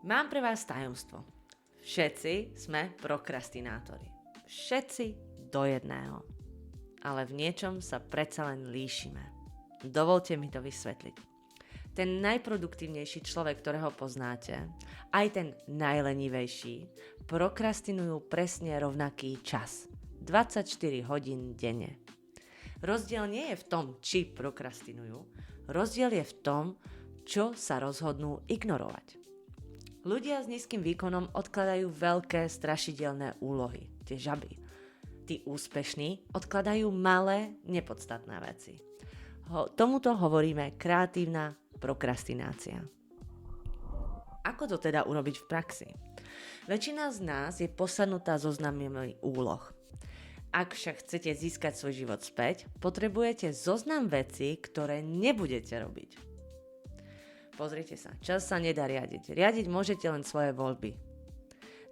Mám pre vás tajomstvo. Všetci sme prokrastinátori. Všetci do jedného. Ale v niečom sa predsa len líšime. Dovolte mi to vysvetliť. Ten najproduktívnejší človek, ktorého poznáte, aj ten najlenivejší, prokrastinujú presne rovnaký čas. 24 hodín denne. Rozdiel nie je v tom, či prokrastinujú. Rozdiel je v tom, čo sa rozhodnú ignorovať. Ľudia s nízkym výkonom odkladajú veľké strašidelné úlohy, tie žaby. Tí úspešní odkladajú malé, nepodstatné veci. Tomuto hovoríme kreatívna prokrastinácia. Ako to teda urobiť v praxi? Väčšina z nás je posadnutá zoznamami úloh. Ak však chcete získať svoj život späť, potrebujete zoznam vecí, ktoré nebudete robiť. Pozrite sa, čas sa nedá riadiť. Riadiť môžete len svoje voľby.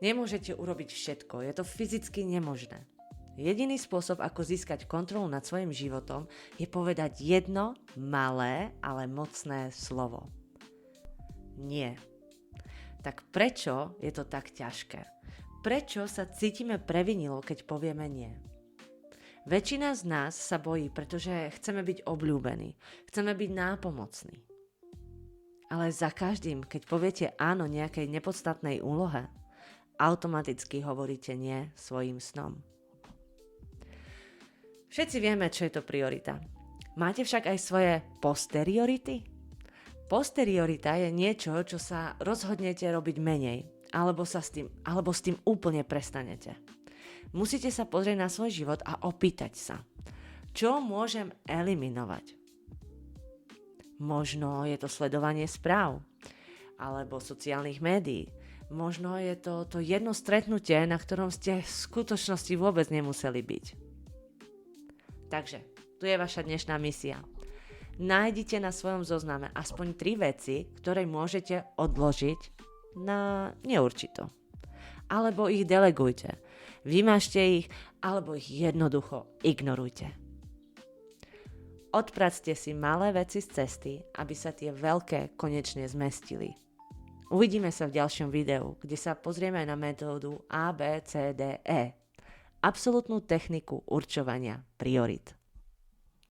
Nemôžete urobiť všetko, je to fyzicky nemožné. Jediný spôsob, ako získať kontrolu nad svojim životom, je povedať jedno malé, ale mocné slovo. Nie. Tak prečo je to tak ťažké? Prečo sa cítime previnilo, keď povieme nie? Väčšina z nás sa bojí, pretože chceme byť obľúbení, chceme byť nápomocní. Ale za každým, keď poviete áno nejakej nepodstatnej úlohe, automaticky hovoríte nie svojim snom. Všetci vieme, čo je to priorita. Máte však aj svoje posteriority? Posteriorita je niečo, čo sa rozhodnete robiť menej, alebo s tým úplne prestanete. Musíte sa pozrieť na svoj život a opýtať sa, čo môžem eliminovať. Možno je to sledovanie správ, alebo sociálnych médií. Možno je to jedno stretnutie, na ktorom ste v skutočnosti vôbec nemuseli byť. Takže, tu je vaša dnešná misia. Nájdite na svojom zozname aspoň 3 veci, ktoré môžete odložiť na neurčito. Alebo ich delegujte. Vymažte ich, alebo ich jednoducho ignorujte. Odpracte si malé veci z cesty, aby sa tie veľké konečne zmestili. Uvidíme sa v ďalšom videu, kde sa pozrieme na metódu ABCDE. Absolútnu techniku určovania priorit.